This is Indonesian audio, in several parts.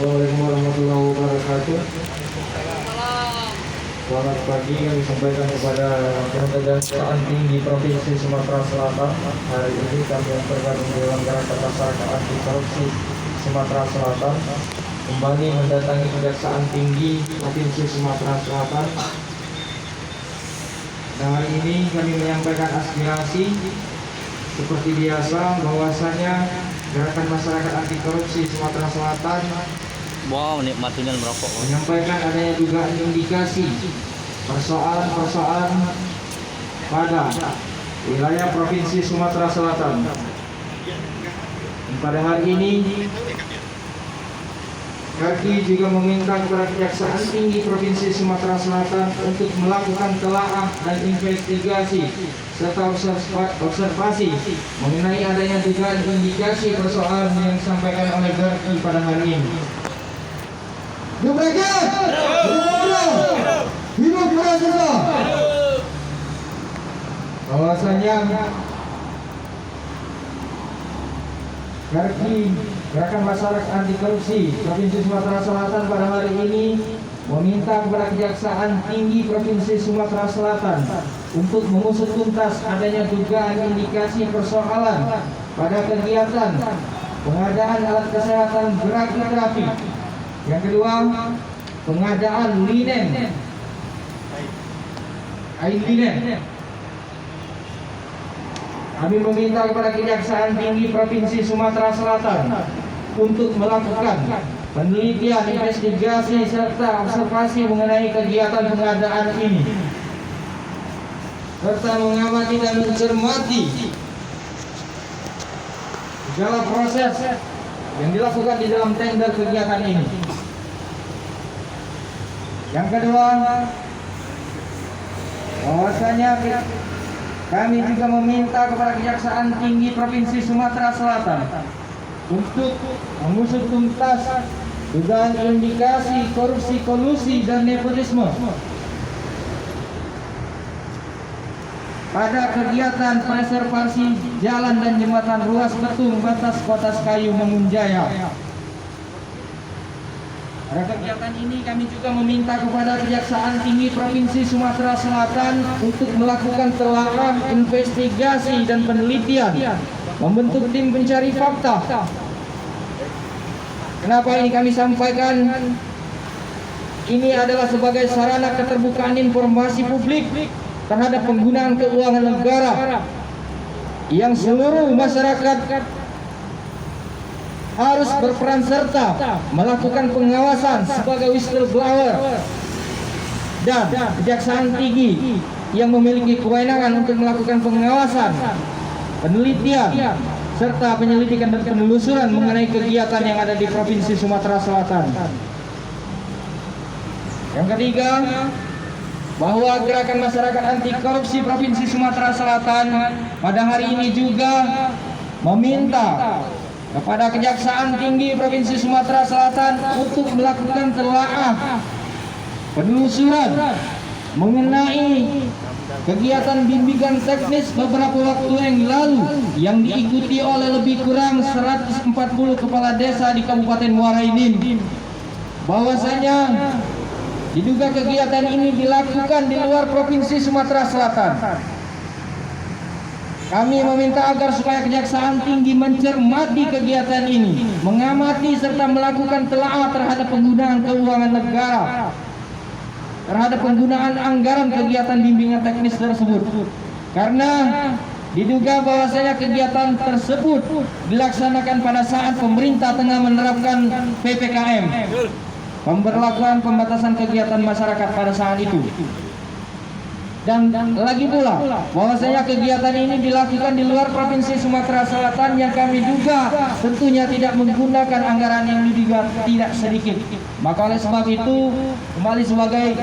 Assalamualaikum warahmatullahi wabarakatuh. Selamat pagi, kami sampaikan kepada Kejaksaan Tinggi Provinsi Sumatera Selatan. Hari ini kami yang tergabung dalam Gerakan Masyarakat Anti Korupsi Sumatera Selatan kembali mendatangi Kejaksaan Tinggi Provinsi Sumatera Selatan. Dan hari ini kami menyampaikan aspirasi seperti biasa, bahwasanya Gerakan Masyarakat Anti Korupsi Sumatera Selatan nikmatinya merokok. menyampaikan adanya dugaan indikasi persoalan-persoalan pada wilayah Provinsi Sumatera Selatan. Pada hari ini kami juga meminta kepada Kejaksaan Tinggi Provinsi Sumatera Selatan untuk melakukan telaah dan investigasi serta observasi mengenai adanya dugaan indikasi persoalan yang disampaikan oleh Garki pada hari ini. Hidup mahasiswa. Bahwasanya Garki Gerakan Masyarakat Anti Korupsi Provinsi Sumatera Selatan pada hari ini meminta kepada Kejaksaan Tinggi Provinsi Sumatera Selatan untuk mengusut tuntas adanya dugaan indikasi persoalan pada kegiatan pengadaan alat kesehatan gerak-terapi. Yang kedua, pengadaan air linen. Kami meminta kepada Kejaksaan Tinggi Provinsi Sumatera Selatan untuk melakukan penelitian, investigasi, serta observasi mengenai kegiatan pengadaan ini, serta mengamati dan mencermati segala proses yang dilakukan di dalam tender kegiatan ini. Yang kedua, bahwasanya kami juga meminta kepada Kejaksaan Tinggi Provinsi Sumatera Selatan untuk mengusut tuntas dugaan indikasi korupsi, kolusi, dan nepotisme pada kegiatan preservasi jalan dan jembatan ruas betung batas Kota Kayu Mangunjaya. Pada kegiatan ini kami juga meminta kepada Kejaksaan Tinggi Provinsi Sumatera Selatan untuk melakukan telaah, investigasi, dan penelitian, membentuk tim pencari fakta. Kenapa ini kami sampaikan? Ini adalah sebagai sarana keterbukaan informasi publik terhadap penggunaan keuangan negara yang seluruh masyarakat harus berperan serta melakukan pengawasan sebagai whistleblower, dan Kejaksaan Tinggi yang memiliki kewenangan untuk melakukan pengawasan, penelitian, serta penyelidikan dan penelusuran mengenai kegiatan yang ada di Provinsi Sumatera Selatan. Yang ketiga, bahwa Gerakan Masyarakat Anti Korupsi Provinsi Sumatera Selatan pada hari ini juga meminta kepada Kejaksaan Tinggi Provinsi Sumatera Selatan untuk melakukan telaah, penelusuran mengenai kegiatan bimbingan teknis beberapa waktu yang lalu yang diikuti oleh lebih kurang 140 kepala desa di Kabupaten Muara Enim. Bahwasanya diduga kegiatan ini dilakukan di luar Provinsi Sumatera Selatan. Kami meminta agar supaya Kejaksaan Tinggi mencermati kegiatan ini, mengamati serta melakukan telaah terhadap penggunaan keuangan negara, terhadap penggunaan anggaran kegiatan bimbingan teknis tersebut. Karena diduga bahwasanya kegiatan tersebut dilaksanakan pada saat pemerintah tengah menerapkan PPKM, pemberlakuan pembatasan kegiatan masyarakat pada saat itu. Dan lagi pula bahwasanya kegiatan ini dilakukan di luar Provinsi Sumatera Selatan yang kami duga tentunya tidak menggunakan anggaran yang diduga tidak sedikit. Maka oleh sebab itu, kembali sebagai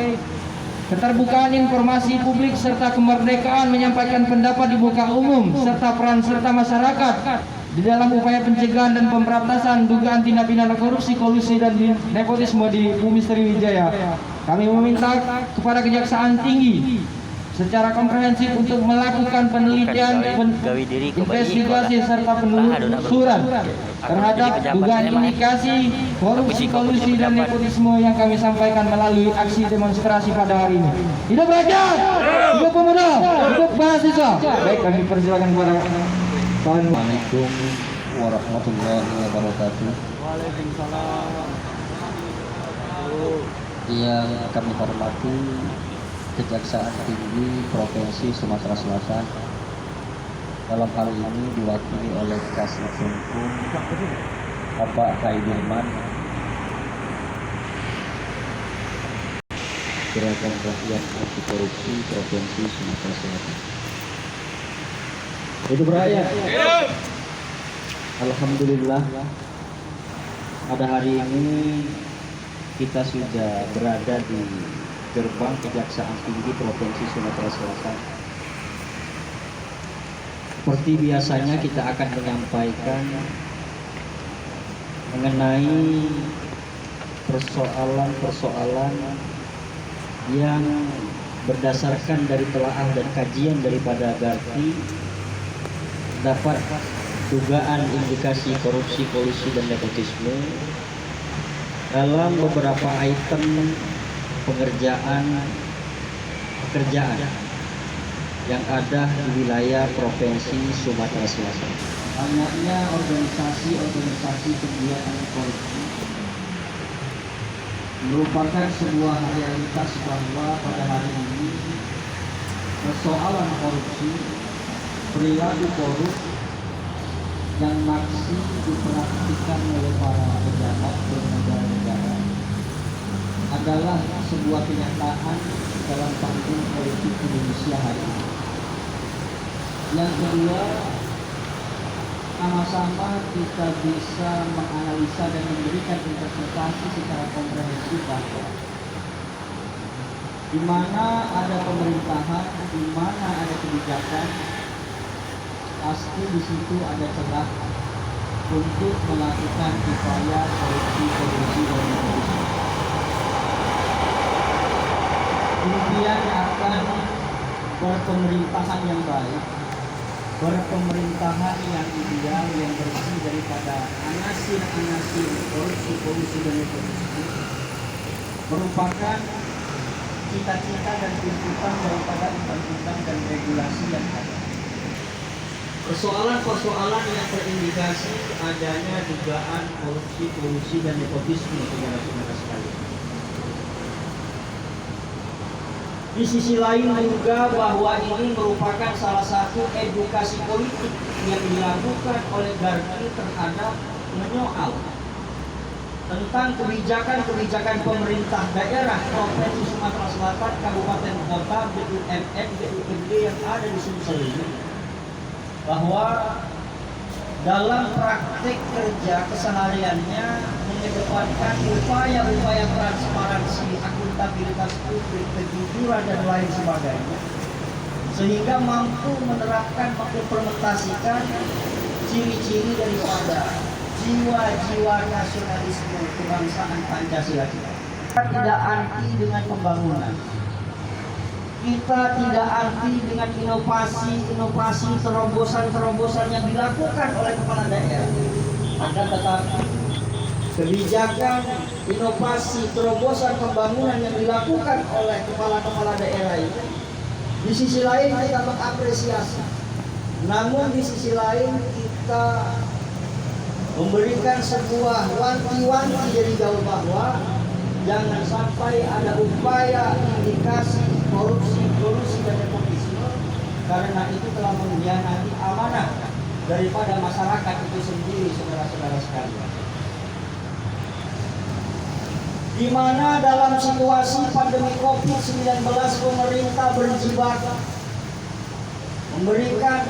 keterbukaan informasi publik serta kemerdekaan menyampaikan pendapat di muka umum serta peran serta masyarakat di dalam upaya pencegahan dan pemberantasan dugaan tindak pidana korupsi, kolusi, dan nepotisme di Bumi Sriwijaya, kami meminta kepada Kejaksaan Tinggi secara komprehensif untuk melakukan penelitian, investigasi serta penelusuran terhadap dugaan indikasi korupsi, kolusi dan nepotisme yang kami sampaikan melalui aksi demonstrasi pada hari ini. Hidup rakyat, hidup pemuda, hidup mahasiswa. Baik, kami persilakan kepada kawan. Assalamualaikum warahmatullahi wabarakatuh. Yang kami hormati Kejaksaan Tinggi Provinsi Sumatera Selatan, dalam hal ini diwakili oleh Kasih Hukum Bapak Haidirman, Gerakan Rakyat Anti Korupsi Provinsi Sumatera Selatan. Hidup rakyat. Alhamdulillah, pada hari ini kita sudah berada di gerbang Kejaksaan Tinggi Provinsi Sumatera Selatan. Seperti biasanya kita akan menyampaikan mengenai persoalan-persoalan yang berdasarkan dari telaah dan kajian daripada Garti dapat dugaan indikasi korupsi, kolusi dan nepotisme dalam beberapa item pekerjaan yang ada di wilayah Provinsi Sumatera Selatan. Banyaknya organisasi kegiatan korupsi merupakan sebuah realitas bahwa pada hari ini persoalan korupsi, perilaku korup yang masih dipraktikkan oleh para pejabat bernegara-negara adalah sebuah kenyataan dalam panggung politik Indonesia hari ini. Yang kedua, sama-sama kita bisa menganalisa dan memberikan interpretasi secara komprehensif bahwa di mana ada pemerintahan, di mana ada kebijakan, pasti di situ ada celah untuk melakukan upaya korupsi, kolusi dan nepotisme. Kemudian akan berpemerintahan yang baik, berpemerintahan yang ideal, yang bersih daripada anasir-anasir korupsi, kolusi dan nepotisme merupakan cita-cita dan tuntutan daripada undang-undang dan regulasi yang ada. Persoalan-persoalan yang terindikasi adanya dugaan korupsi, kolusi dan nepotisme saudara-saudara sekalian. Di sisi lain juga bahwa ini merupakan salah satu edukasi politik yang dilakukan oleh Garti terhadap menyoal tentang kebijakan-kebijakan pemerintah daerah Provinsi Sumatera Selatan, kabupaten kota, BUMN, BUMD yang ada di Sumsel ini, bahwa dalam praktik kerja kesehariannya mengedepankan upaya-upaya transparansi, akuntabilitas publik, kejujuran dan lain sebagainya, sehingga mampu menerapkan, mengimplementasikan ciri-ciri daripada jiwa-jiwa nasionalisme kebangsaan Pancasila kita. Kita tidak anti dengan pembangunan, kita tidak anti dengan inovasi terobosan yang dilakukan oleh kepala daerah. Akan tetapi kebijakan, inovasi, terobosan pembangunan yang dilakukan oleh kepala-kepala daerah ini, di sisi lain kita mengapresiasi, namun di sisi lain kita memberikan sebuah wanti-wanti dari jauh bahwa jangan sampai ada upaya indikasi korupsi, kolusi dan nepotisme, karena itu telah mengkhianati amanah daripada masyarakat itu sendiri, saudara-saudara sekalian. Di mana dalam situasi pandemi COVID-19 pemerintah berjibaku memberikan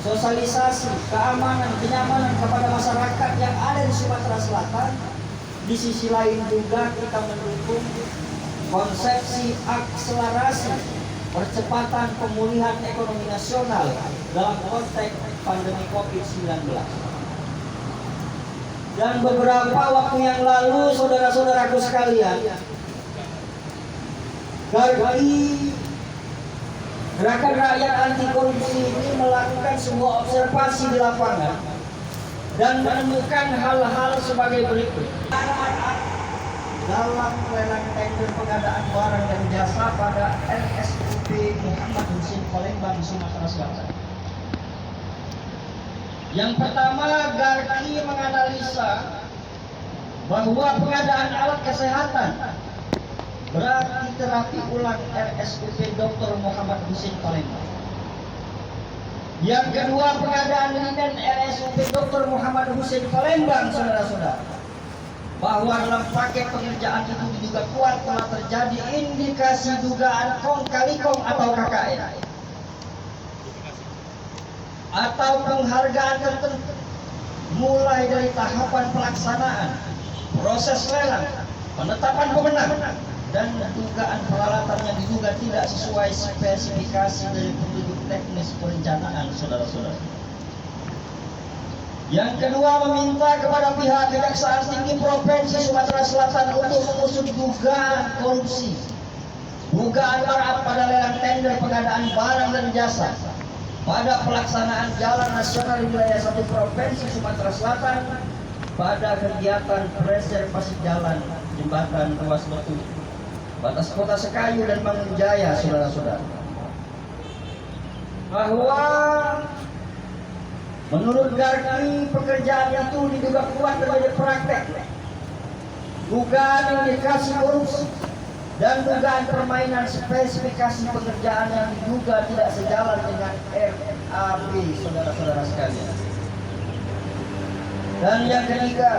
sosialisasi keamanan, kenyamanan kepada masyarakat yang ada di Sumatera Selatan. Di sisi lain juga kita mendukung konsepsi akselerasi percepatan pemulihan ekonomi nasional dalam konteks pandemi COVID-19. Dan beberapa waktu yang lalu, saudara-saudaraku sekalian, Garti Gerakan rakyat anti korupsi ini melakukan sebuah observasi di lapangan dan menemukan hal-hal sebagai berikut. Dalam lelang tender pengadaan barang dan jasa pada RSUP Muhammad Husin Palembang, Sumatera Selatan. Yang pertama, Garki menganalisa bahwa pengadaan alat kesehatan berarti terapi ulang RSUP Dr. Muhammad Husin Palembang. Yang kedua, pengadaan linen RSUP Dr. Muhammad Husin Palembang, saudara-saudara, bahwa dalam paket pengerjaan itu diduga kuat telah terjadi indikasi dugaan kong kali kong atau KKN atau penghargaan tertentu, mulai dari tahapan pelaksanaan, proses lelang, penetapan pemenang, dan dugaan peralatan yang diduga tidak sesuai spesifikasi dari petunjuk teknis perencanaan, saudara-saudara. Yang kedua, meminta kepada pihak Kejaksaan Tinggi Provinsi Sumatera Selatan untuk mengusut dugaan korupsi, dugaan markup pada lelang tender pengadaan barang dan jasa pada pelaksanaan jalan nasional di wilayah 1 Provinsi Sumatera Selatan pada kegiatan preservasi jalan jembatan ruas batu batas Kota Sekayu dan Mangunjaya, saudara-saudara, bahwa menurut Garki pekerjaan itu diduga kuat terjadi praktek, dugaan indikasi korupsi, dan dugaan permainan spesifikasi pekerjaan yang diduga tidak sejalan dengan RAB, saudara-saudara sekalian. Dan yang ketiga,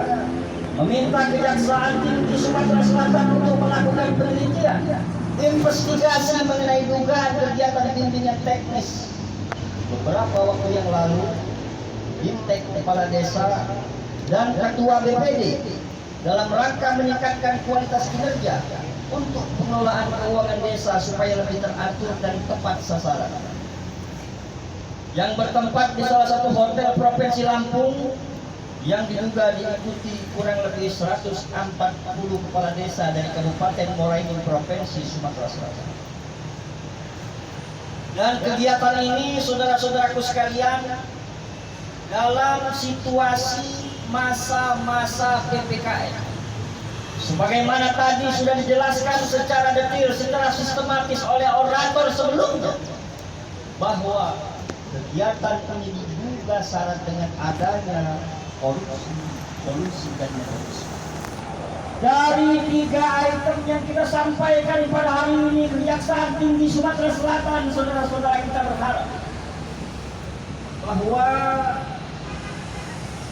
meminta Kejaksaan Tinggi Sumatera Selatan untuk melakukan penelitian, investigasi mengenai dugaan kegiatan bimbingan teknis beberapa waktu yang lalu Bimtek Kepala Desa dan Ketua BPD dalam rangka meningkatkan kualitas kinerja untuk pengelolaan keuangan desa supaya lebih teratur dan tepat sasaran. Yang bertempat di salah satu hotel Provinsi Lampung yang diduga diikuti kurang lebih 140 kepala desa dari Kabupaten Moraini Provinsi Sumatera Selatan. Dan kegiatan ini, saudara-saudaraku sekalian, dalam situasi masa-masa PPKM, sebagaimana tadi sudah dijelaskan secara detail, secara sistematis oleh orator sebelumnya, bahwa kegiatan ini diduga syarat dengan adanya korupsi, kolusi, dan korupsi. Dari 3 item yang kita sampaikan pada hari ini, Kejaksaan Tinggi Sumatera Selatan, saudara-saudara, kita berharap bahwa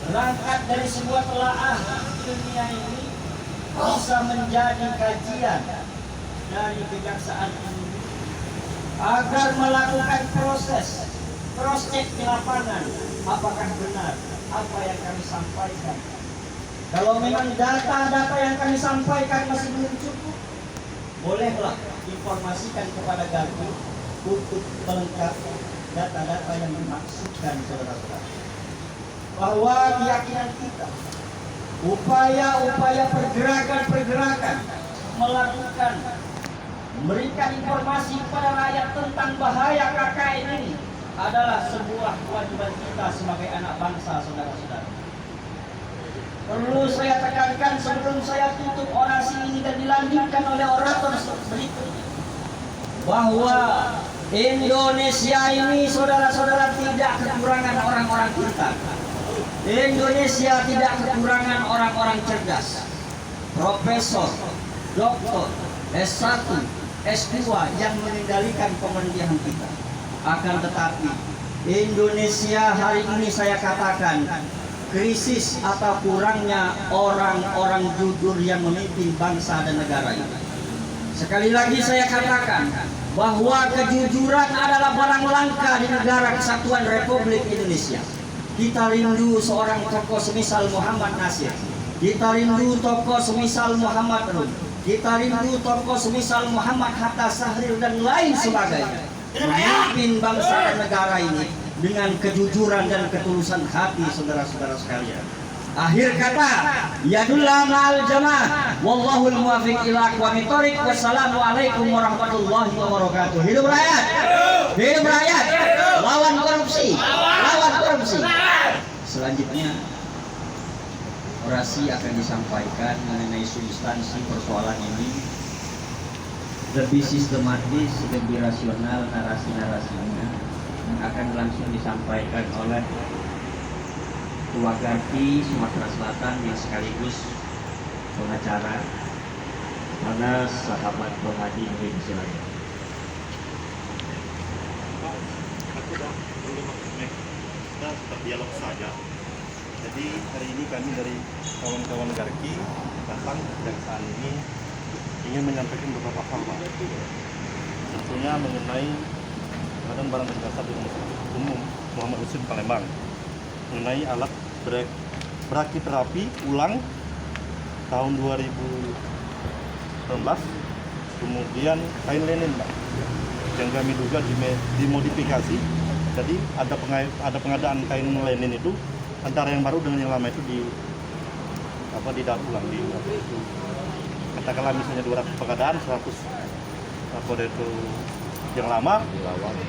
berangkat dari sebuah telaah ilmiah ini bisa menjadi kajian dari Kejaksaan Tinggi agar melakukan proses cross-check di lapangan, apakah benar apa yang kami sampaikan. Kalau memang data-data yang kami sampaikan masih belum cukup, bolehlah informasikan kepada Garki untuk melengkapi data-data yang dimaksudkan, saudara-saudara. Bahwa keyakinan kita, upaya-upaya pergerakan-pergerakan melakukan, memberikan informasi kepada rakyat tentang bahaya KKN ini adalah sebuah kewajiban kita sebagai anak bangsa, saudara-saudara. Perlu saya tekankan sebelum saya tutup orasi ini dan dilanjutkan oleh orator berikutnya, bahwa Indonesia ini, saudara-saudara, tidak kekurangan orang-orang pintar. Indonesia tidak kekurangan orang-orang cerdas, profesor, doktor, S1, S2 yang mengendalikan pemerintahan kita. Akan tetapi Indonesia hari ini, saya katakan, krisis atau kurangnya orang-orang jujur yang memimpin bangsa dan negara ini. Sekali lagi saya katakan bahwa kejujuran adalah barang langka di negara kesatuan Republik Indonesia. Kita rindu seorang tokoh semisal Muhammad Nasir, kita rindu tokoh semisal Muhammad Rum, kita rindu tokoh semisal Muhammad Hatta Sahril dan lain sebagainya, memimpin bangsa dan negara ini dengan kejujuran dan ketulusan hati, saudara-saudara sekalian. Akhir kata, yadullah ma'al jamaah, wallahul muwafiq ila aqwamit thoriq. Wassalamualaikum warahmatullahi wabarakatuh. Hidup rakyat. Hidup rakyat. Lawan korupsi. Lawan korupsi. Selanjutnya orasi akan disampaikan mengenai substansi persoalan ini lebih sistematis, lebih rasional narasi-narasinya akan langsung disampaikan oleh Ketua Garki Sumatera Selatan yang sekaligus pengacara pada sahabat Rohadi Indonesia. Aku dah belum kita berdialog saja. Jadi hari ini kami dari kawan-kawan Garki datang ke kejaksaan ini ingin menyampaikan beberapa hal, Pak. Tentunya mengenai Badan Barang dan Jasa di Rumah Sakit Umum Muhammad Husin Palembang mengenai alat brakiterapi ulang tahun 2019, kemudian kain linen, Pak, yang kami duga dimodifikasi. Jadi ada pengadaan kain linen itu antara yang baru dengan yang lama itu didaur ulang di katakanlah misalnya 200 pengadaan, 100 itu yang lama,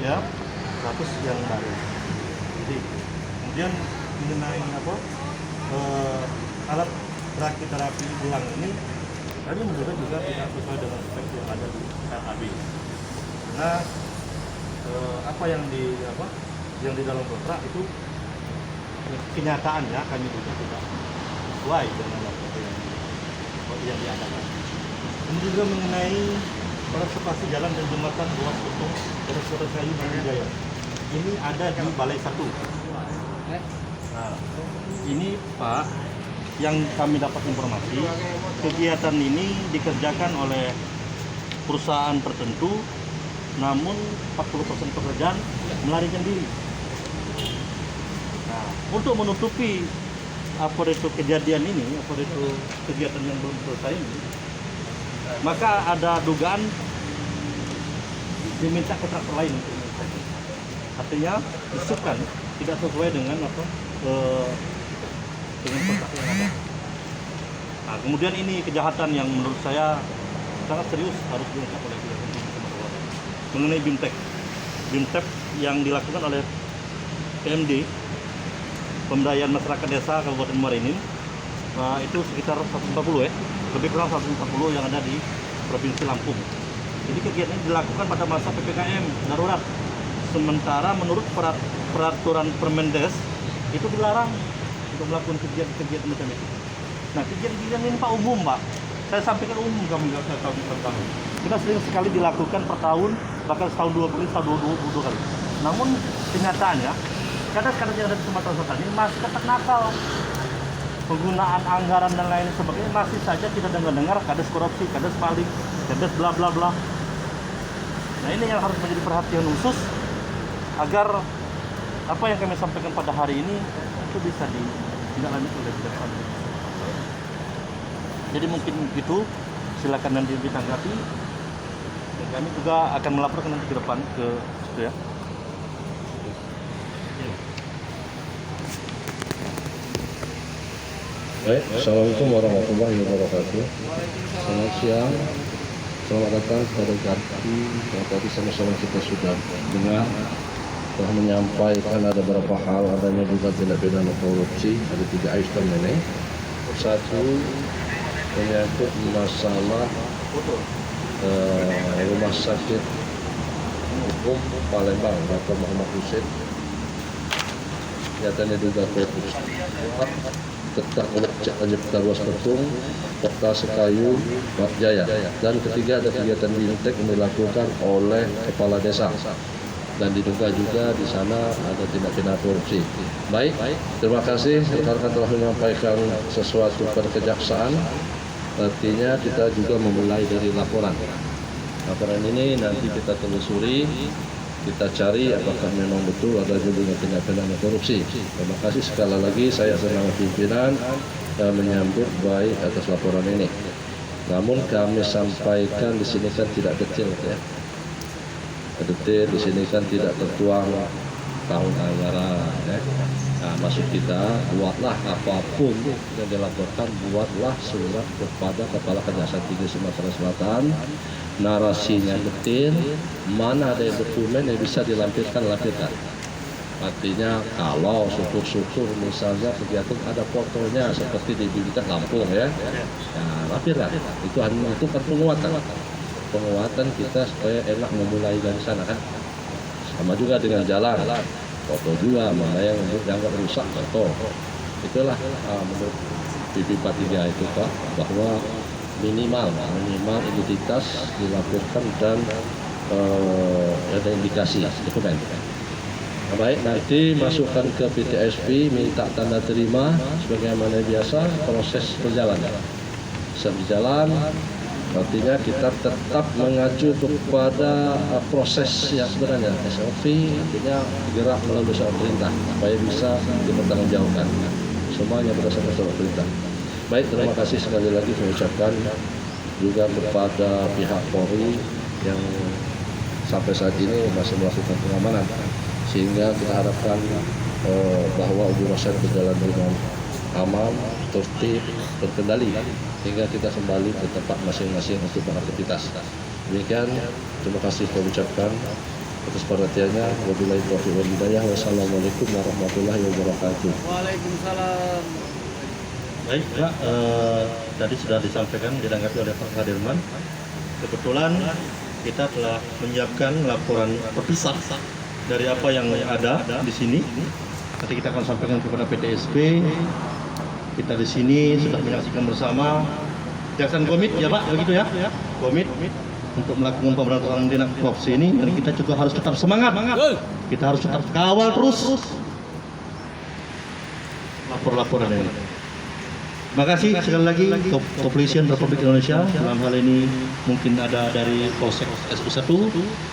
ya 100 yang baru. Jadi kemudian mengenai alat brakiterapi ulang ini tadi menurut juga tidak sesuai dengan spek yang ada di LAB. Nah, apa yang di dalam kontrak itu kenyataannya kami juga tidak sesuai dengan apa yang diadakan. Kemudian juga mengenai konservasi jalan dan jembatan ruas Petung Daerah Kayu Manggijaya. Ini ada di Balai 1. Nah, ini Pak, yang kami dapat informasi, kegiatan ini dikerjakan oleh perusahaan tertentu, namun 40% pekerjaan melarikan diri. Nah, untuk menutupi kejadian ini, kegiatan yang belum selesai ini, maka ada dugaan diminta kontraktor lain untuk menyelesaikan. Artinya disebutkan tidak sesuai dengan dengan kontrak yang ada. Nah, kemudian ini kejahatan yang menurut saya sangat serius harus diungkap oleh mengenai BIMTEK yang dilakukan oleh PMD Pemberdayaan Masyarakat Desa Kabupaten Muarani, itu sekitar 140 lebih kurang 140 yang ada di Provinsi Lampung. Jadi kegiatan ini dilakukan pada masa PPKM darurat. Sementara menurut peraturan Permendes itu dilarang untuk melakukan kegiatan macam itu. Nah, kegiatan ini Pak umum, Pak. Saya sampaikan umum, kami nggak tahu per tahun. Kita sering sekali dilakukan per tahun, bahkan setahun 2 kali, setahun 2 kali. Namun kenyataannya, kadang-kadang yang ada di Sumatera Selatan ini masih tetap nakal. Penggunaan anggaran dan lain sebagainya masih saja kita dengar kades korupsi, kades maling, kades bla bla bla. Nah, ini yang harus menjadi perhatian khusus agar apa yang kami sampaikan pada hari ini itu bisa ditindaklanjuti oleh kejaksaan. Jadi mungkin begitu, silakan nanti ditanggapi. Dan kami juga akan melaporkan nanti ke depan ke situ ya. Baik, Assalamualaikum warahmatullahi wabarakatuh. Selamat siang, selamat datang kepada Garki. Yang tadi sama-sama kita sudah dengar, telah menyampaikan ada beberapa hal, adanya dugaan tindak pidana korupsi. Ada 3 item ini. Satu, menyangkut masalah Rumah Sakit Umum Palembang, Dr. Muhammad Husin. Nyatanya duga korupsi. Tetap mengecek penyebab ruas Petung, Kota Sekayu, Jaya. Dan ketiga, ada kegiatan BIMTEK yang dilakukan oleh kepala desa. Dan diduga juga di sana ada tindak pidana korupsi. Baik, terima kasih rekan-rekan telah menyampaikan sesuatu pada kejaksaan. Artinya kita juga memulai dari laporan. Laporan ini nanti kita telusuri, kita cari apakah memang betul ada hubungan tindak pidana korupsi. Terima kasih sekali lagi, saya senang pimpinan menyambut baik atas laporan ini. Namun kami sampaikan di sini kan tidak detail ya. Detail di sini kan tidak tertuang tahun anggaran ya. Nah, maksud kita buatlah apapun yang dilaporkan, buatlah surat kepada Kepala Kejaksaan Tinggi Sumatera Selatan narasinya detail, mana ada dokumen yang bisa dilampirkan. Artinya kalau syukur-syukur misalnya kegiatan ada fotonya seperti di Bintek Lampung ya, lampirkan. Itu kan penguatan kita supaya enak memulai dari sana kan. Sama juga dengan jalan, foto juga mana yang dianggap rusak foto. Itulah menurut PP 43 itu Pak, bahwa minimal identitas dilaporkan dan ada indikasi dokumen. Nah, baik, nanti masukkan ke PTSP, minta tanda terima sebagaimana biasa, proses berjalan. Berjalan, artinya kita tetap mengacu kepada proses yang sebenarnya SOP, artinya gerak melalui surat perintah supaya bisa dipertanggungjawabkan. Semuanya berdasarkan surat perintah. Baik, terima kasih sekali lagi saya ucapkan juga kepada pihak Polri yang sampai saat ini masih melakukan pengamanan, sehingga kita harapkan bahwa unjuk rasa berjalan dengan aman, tertib, terkendali, hingga kita kembali ke tempat masing-masing untuk beraktivitas. Demikian, terima kasih saya ucapkan atas perhatiannya. Wabillahi taufiq wal hidayah. Wassalamualaikum warahmatullahi wabarakatuh. Waalaikumsalam. Baik Pak, tadi sudah disampaikan dilengkapi oleh Pak Kadirman. Kebetulan kita telah menyiapkan laporan terpisah dari apa yang ada di sini. Nanti kita akan sampaikan kepada PTSP. Kita di sini sudah menyaksikan bersama. Kejaksaan komit ya Pak, begitu ya? Komit untuk melakukan pemberantasan tindak korupsi ini. Dan kita juga harus tetap semangat. Kita harus tetap kawal terus laporan ini. Terima kasih sekali lagi Kepolisian Republik Indonesia. Dalam hal ini mungkin ada dari Polsek SU1,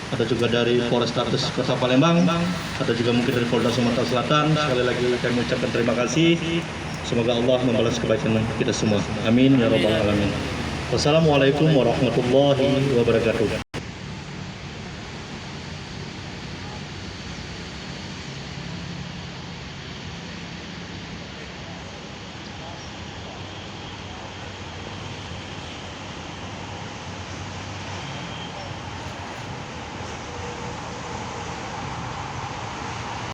ada juga dari Polrestabes Kota Palembang, ada juga mungkin dari Polda Sumatera Selatan. Sekali lagi kami ucapkan terima kasih. Semoga Allah membalas kebaikan kita semua. Amin ya rabbal alamin. Wassalamualaikum warahmatullahi wabarakatuh.